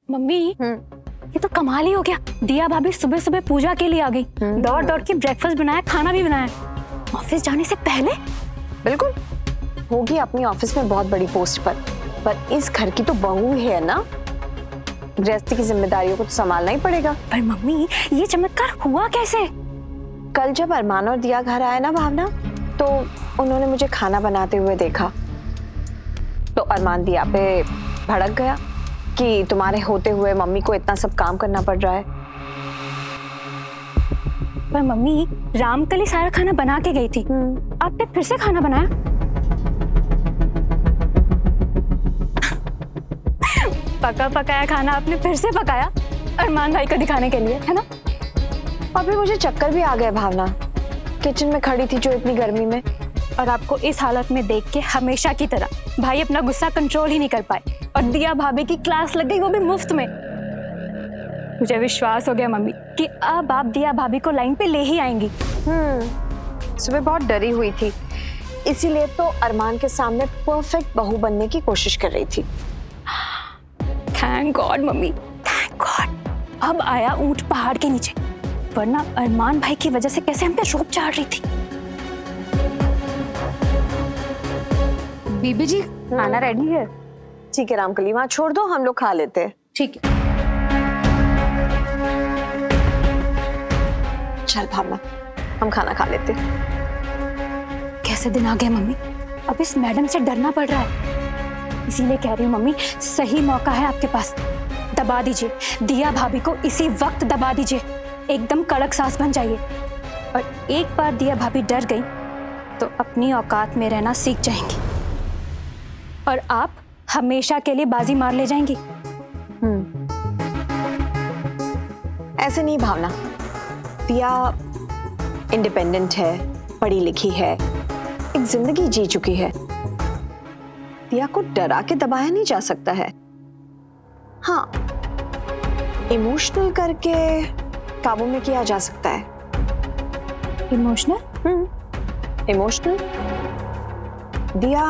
Mummy ये तो कमाल ही हो गया। दिया भाभी सुबह सुबह पूजा के लिए आ गई, दौड़ दौड़ के ब्रेकफास्ट बनाया, खाना भी बनाया ऑफिस जाने से पहले। बिल्कुल, होगी अपनी ऑफिस में बहुत बड़ी पोस्ट पर इस घर की तो बहू है ना, गृहस्थी की जिम्मेदारियों को तो संभालना ही पड़ेगा। पर मम्मी ये चमत्कार हुआ कैसे? कल जब अरमान और दिया घर आए ना भावना, तो उन्होंने मुझे खाना बनाते हुए देखा, तो अरमान दिया पे भड़क गया कि तुम्हारे होते हुए मम्मी को इतना सब काम करना पड़ रहा है। पर मम्मी राम कल ही सारा खाना बना के गई थी, आपने फिर से खाना बनाया? पका पकाया खाना आपने फिर से पकाया अरमान भाई को दिखाने के लिए, है ना? अभी मुझे चक्कर भी आ गए भावना, किचन में खड़ी थी जो इतनी गर्मी में। और आपको इस हालत में देख के हमेशा की तरह भाई अपना गुस्सा कंट्रोल ही नहीं कर पाए और दिया भाभी की क्लास लग गई, वो भी मुफ्त में। मुझे विश्वास हो गया मम्मी कि अब आप दिया भाभी को लाइन पे ले ही आएंगी। सुबह बहुत डरी हुई थी, इसीलिए तो अरमान के सामने परफेक्ट बहू बनने की कोशिश कर रही थी। Thank God mummy, thank God. अब आया ऊंट पहाड़ के नीचे, वरना अरमान भाई की वजह से कैसे हम पे रोप चाड़ रही थी। बीबी जी खाना रेडी है? ठीक है रामकली, वहां छोड़ दो, हम लोग खा लेते हैं। ठीक है। चल भावना, हम खाना खा लेते हैं। कैसे दिन आ गए मम्मी, अब इस मैडम से डरना पड़ रहा है। इसीलिए कह रही हूँ मम्मी, सही मौका है आपके पास, दबा दीजिए दिया भाभी को, इसी वक्त दबा दीजिए, एकदम कड़क सास बन जाइए। और एक बार दिया भाभी डर गई तो अपनी औकात में रहना सीख जाएंगी और आप हमेशा के लिए बाजी मार ले जाएंगी। ऐसे नहीं भावना, दिया इंडिपेंडेंट है, पढ़ी लिखी है, एक जिंदगी जी चुकी है। दिया को डरा के दबाया नहीं जा सकता है। हाँ, इमोशनल करके काबू में किया जा सकता है। इमोशनल? इमोशनल? दिया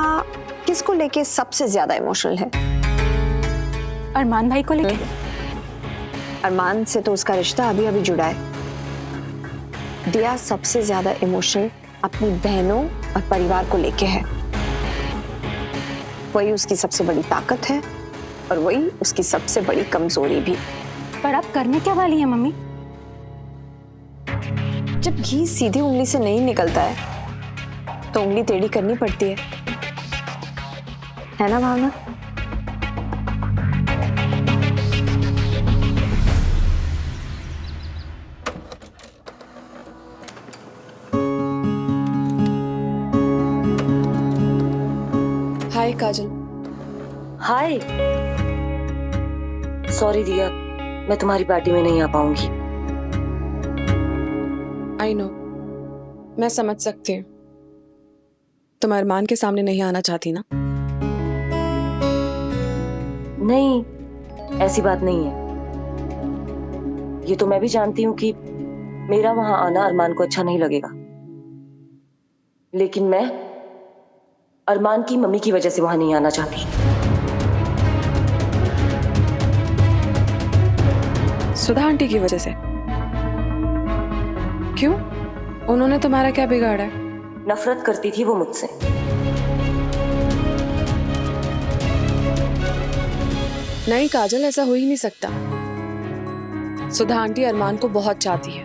किसको लेके सबसे ज्यादा इमोशनल है? अरमान भाई को लेके। अरमान से तो उसका रिश्ता अभी अभी जुड़ा है। दिया सबसे ज्यादा इमोशनल अपनी बहनों और परिवार को लेके है। वही उसकी सबसे बड़ी ताकत है और वही उसकी सबसे बड़ी कमजोरी भी। पर आप करने क्या वाली हैं मम्मी? जब घी सीधी उंगली से नहीं निकलता है तो उंगली टेढ़ी करनी पड़ती है ना भावना? हाय काजल। हाय। सॉरी दिया, मैं तुम्हारी पार्टी में नहीं आ पाऊंगी। आई नो, मैं समझ सकती हूँ, तुम अरमान के सामने नहीं आना चाहती ना? नहीं, ऐसी बात नहीं है। ये तो मैं भी जानती हूँ कि मेरा वहां आना अरमान को अच्छा नहीं लगेगा, लेकिन मैं अरमान की मम्मी की वजह से वहां नहीं आना चाहती। सुधा आंटी की वजह से? क्यों? उन्होंने तुम्हारा क्या बिगाड़ा है? नफरत करती थी वो मुझसे। नहीं काजल, ऐसा हो ही नहीं सकता। सुधा आंटी अरमान को बहुत चाहती है,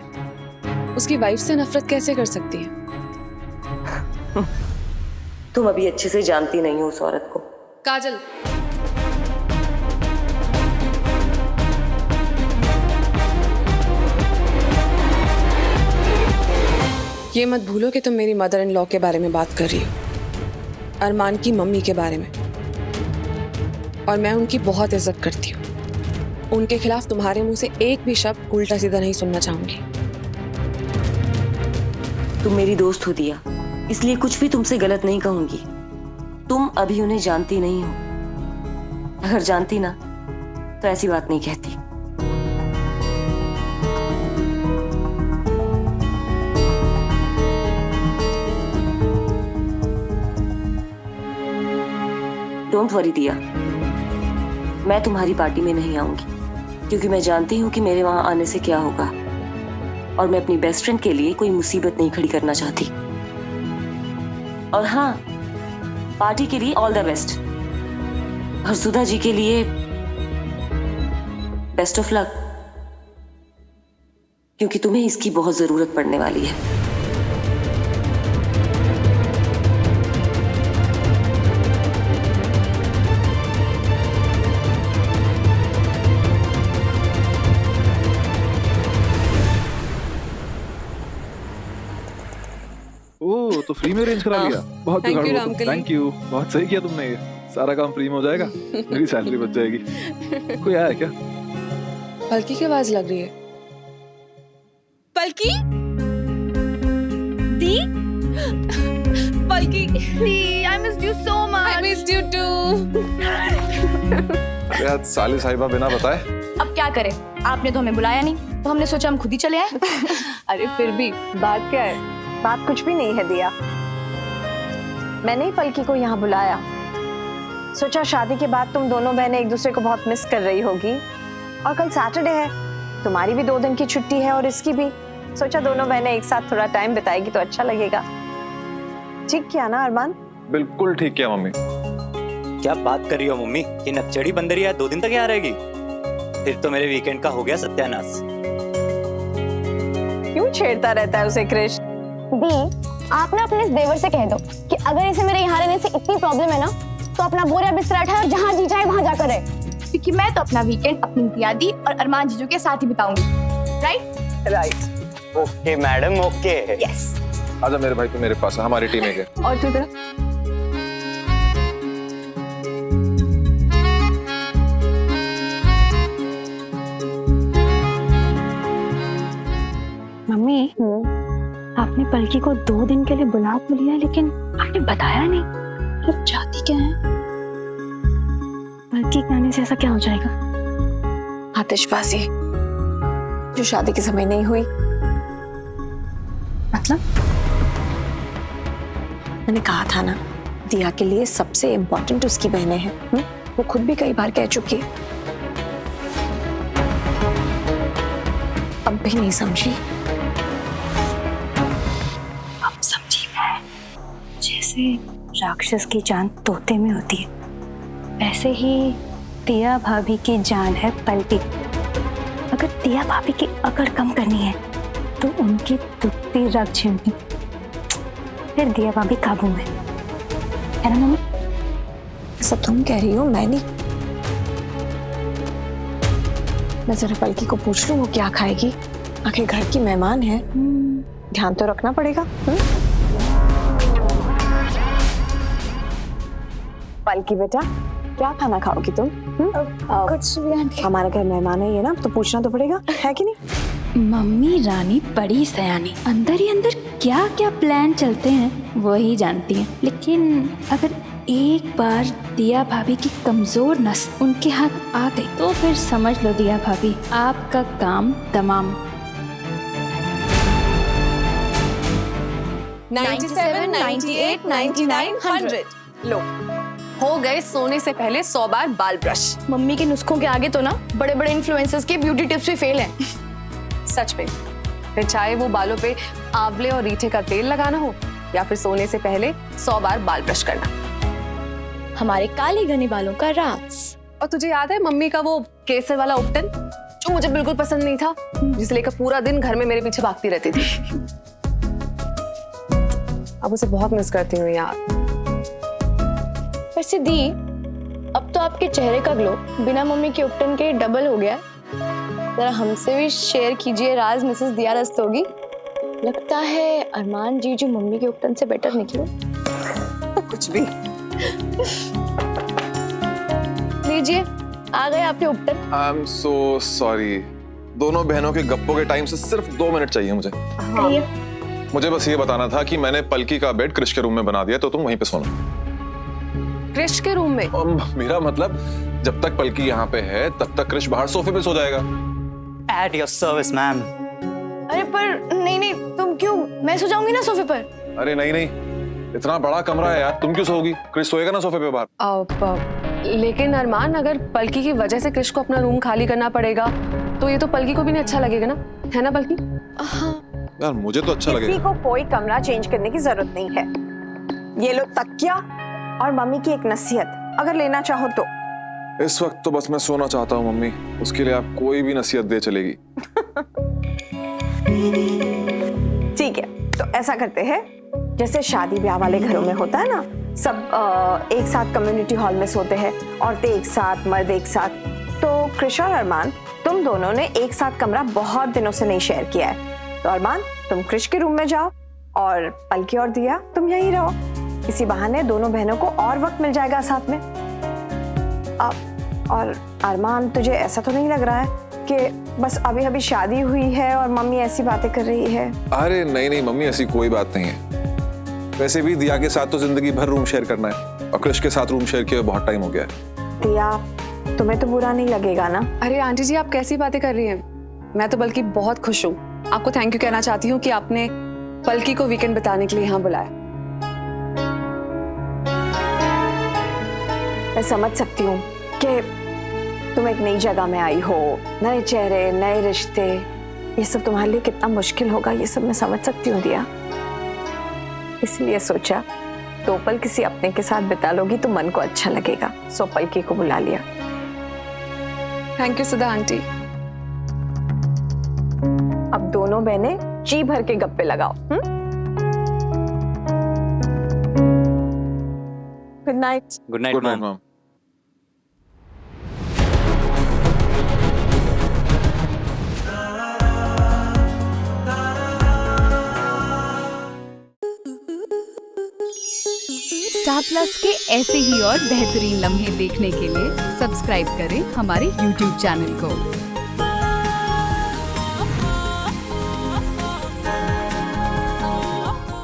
उसकी वाइफ से नफरत कैसे कर सकती है? तुम अभी अच्छे से जानती नहीं हो उस औरत को। काजल, ये मत भूलो कि तुम मेरी मदर इन लॉ के बारे में बात कर रही हो, अरमान की मम्मी के बारे में। और मैं उनकी बहुत इज्जत करती हूँ। उनके खिलाफ तुम्हारे मुंह से एक भी शब्द उल्टा सीधा नहीं सुनना चाहूंगी। तुम मेरी दोस्त हो दिया, इसलिए कुछ भी तुमसे गलत नहीं कहूंगी। तुम अभी उन्हें जानती नहीं हो, अगर जानती ना तो ऐसी बात नहीं कहती। डोंट वरी दिया, मैं तुम्हारी पार्टी में नहीं आऊंगी, क्योंकि मैं जानती हूँ कि मेरे वहां आने से क्या होगा, और मैं अपनी बेस्ट फ्रेंड के लिए कोई मुसीबत नहीं खड़ी करना चाहती। और हाँ, पार्टी के लिए ऑल द बेस्ट, और सुधा जी के लिए बेस्ट ऑफ लक, क्योंकि तुम्हें इसकी बहुत जरूरत पड़ने वाली है। ओह, तो फ्री में अरेंज करा हाँ। लिया। बहुत Thank you, जुगाड़ हुआ। रामकली। थैंक यू, बहुत सही किया तुमने। ये सारा काम फ्री में हो जाएगा, मेरी सैलरी बच जाएगी। कोई आया है क्या? पलकी की आवाज लग रही है। पलकी? दी? पलकी? दी, I missed you so much. I missed you too. अरे आज साली साहिबा बिना बताए। अब क्या करें? आपने तो हमें बुलाया नहीं, तो हमने सोचा हम खुद ही चले आए। अरे फिर भी बात क्या है? बात कुछ भी नहीं है दिया। मैंने ही पलकी को यहाँ बुलाया। सोचा शादी के बाद तुम दोनों बहनें एक दूसरे को बहुत मिस कर रही होगी, और कल सैटरडे है, तुम्हारी भी 2 दिन की छुट्टी है और इसकी भी। सोचा दोनों बहनें एक साथ थोड़ा टाइम बिताएगी तो अच्छा लगेगा। ठीक किया ना अरमान? बिल्कुल ठीक किया मम्मी। क्या बात कर रही हो मम्मी? ये नकचड़ी बंदरी है, 2 दिन तक यहाँ रहेगी? फिर तो मेरे वीकेंड का हो गया सत्यानाश। क्यों छेड़ता रहता है उसे क्रिश? दी, आप ना अपने इस देवर से कह दो कि अगर इसे मेरे यहाँ रहने से इतनी प्रॉब्लम है ना, तो अपना बोरा बिस्तर उठाए और जहाँ जी जाए वहाँ जाकर रहे। क्योंकि मैं तो अपना वीकेंड अपनी दियादी और अरमान जीजू के साथ ही बिताऊंगी। Right? Right. Okay madam, okay. Yes. आजा मेरे भाई, तू मेरे पास है, हमारी टीम है। और तू इधर? मम्मी, आपने पलकी को 2 दिन के लिए बुला तो लिया, लेकिन आपने बताया नहीं आप चाहती क्या है? पलकी के आने से ऐसा क्या हो जाएगा? आतिशबाजी जो शादी के समय नहीं हुई। मतलब? मैंने कहा था ना, दिया के लिए सबसे इम्पोर्टेंट उसकी बहनें हैं। वो खुद भी कई बार कह चुकी है। अब भी नहीं समझी? अब समझी मैं। जैसे राक्षस की जान तोते में होती है, वैसे ही दिया भाभी की जान है पलकी। अगर दिया भाभी की अकड़ कम करनी है तो उनकी दुखती रग छीननी, फिर दिया भाभी काबू में है ना मम्मी? ऐसा तुम कह रही हो, मैं नहीं। मैं जरा पलकी को पूछ लूं वो क्या खाएगी। आखिर घर की मेहमान है, ध्यान तो रखना पड़ेगा। पलकी बेटा, क्या खाना खाओगी तुम? कुछ भी आंटी। हमारे घर मेहमान है ये ना, तो पूछना तो पड़ेगा, है कि नहीं? मम्मी रानी बड़ी सयानी, अंदर ही अंदर क्या क्या प्लान चलते हैं वही जानती हैं। लेकिन अगर एक बार दिया भाभी की कमजोर नस उनके हाथ आ गई तो फिर समझ लो दिया भाभी, आपका काम तमाम। 97, 98, 99, 100। लो, हो गए सोने से पहले 100 बार बाल ब्रश। मम्मी के नुस्खों के आगे तो ना बड़े बड़े इन्फ्लुएंसर्स के ब्यूटी टिप्स भी फेल हैं। सच में, फिर चाहे वो बालों पे आंवले और रीठे का तेल लगाना हो या फिर सोने से पहले 100 बार बाल ब्रश करना। हमारे काले घने बालों का राज। और तुझे याद है मम्मी का वो केसर वाला उपटन जो मुझे बिल्कुल पसंद नहीं था, जिसे लेकर पूरा दिन घर में मेरे पीछे भागती रहती थी। अब उसे बहुत मिस करती हूँ यार। वैसे दी, अब तो आपके चेहरे का ग्लो बिना मम्मी के उपटन के डबल हो गया। जरा हमसे भी शेयर कीजिए राज मिसेस दिया रस्तोगी। लगता है अरमान जीजू मम्मी के उपटन से बेटर निकले। कुछ भी। लीजिए, आ गए आपके उपटन। I am so sorry. दोनों बहनों के गप्पों के टाइम से सिर्फ 2 मिनट चाहिए मुझे। कहिए। मुझे बस ये बताना था कि मैंने पलकी का बेड क्रिश के रूम में बना दिया, तो तुम वहीं पे सोना। क्रिश के रूम में? मेरा मतलब, जब तक पलकी यहाँ पे है तब तक क्रिश बाहर सोफे पे सो जाएगा। At your service ma'am. अरे पर नहीं नहीं, तुम क्यों? मैं सो जाऊंगी ना सोफे पर। अरे नहीं नहीं, इतना बड़ा कमरा है यार, तुम क्यों सोओगी? क्रिश सोएगा ना सोफे पे बाहर। लेकिन अरमान, अगर पलकी की वजह से क्रिश को अपना रूम खाली करना पड़ेगा तो ये तो पलकी को भी नहीं अच्छा लगेगा ना, है ना पलकी? यार मुझे तो अच्छा किसी लगेगा। को कोई कमरा चेंज करने की जरूरत नहीं है। ये लो तकिया और मम्मी की एक नसीहत, अगर लेना चाहो तो। इस वक्त तो बस मैं सोना चाहता हूँ मम्मी, उसके लिए आप कोई भी नसीहत दे चलेगी। ठीक है, तो ऐसा करते हैं जैसे शादी ब्याह वाले घरों में होता है ना, सब एक साथ कम्युनिटी हॉल में सोते हैं, औरतें एक साथ, मर्द एक साथ। तो कृष और अरमान, तुम दोनों ने एक साथ कमरा बहुत दिनों से नहीं शेयर किया है। तो अरमान, तुम कृष के रूम में जाओ और पलकी और दिया तुम यहीं रहो। इसी बहाने दोनों बहनों को और वक्त मिल जाएगा साथ में। और अरमान, तुझे ऐसा तो नहीं लग रहा है कि बस अभी अभी शादी हुई है और मम्मी ऐसी बातें कर रही है? अरे नहीं नहीं मम्मी, ऐसी कोई बात नहीं है। वैसे भी दिया के साथ तो जिंदगी भर रूम शेयर करना है, और कृष के साथ रूम शेयर किए बहुत टाइम हो गया है। दिया, तुम्हें तो बुरा नहीं लगेगा ना? अरे आंटी जी, आप कैसी बातें कर रही हैं? मैं तो बल्कि बहुत खुश हूँ। आपको थैंक यू कहना चाहती हूँ कि आपने पलकी को वीकेंड बिताने के लिए यहाँ बुलाया। मैं समझ सकती हूँ कि तुम एक नई जगह में आई हो, नए चेहरे, नए रिश्ते, ये सब तुम्हारे लिए कितना मुश्किल होगा, ये सब मैं समझ सकती हूँ दिया। इसलिए सोचा 2 पल किसी अपने के साथ बिता लोगी तो मन को अच्छा लगेगा, सो पलकी को बुला लिया। Thank you Sudha aunty. अब दोनों बहनें जी भर के गप्पे लगाओ। Good night. Good night good night ma'am. Ma'am. Star plus के ऐसे ही और बेहतरीन लम्हे देखने के लिए सब्सक्राइब करें हमारे YouTube चैनल को।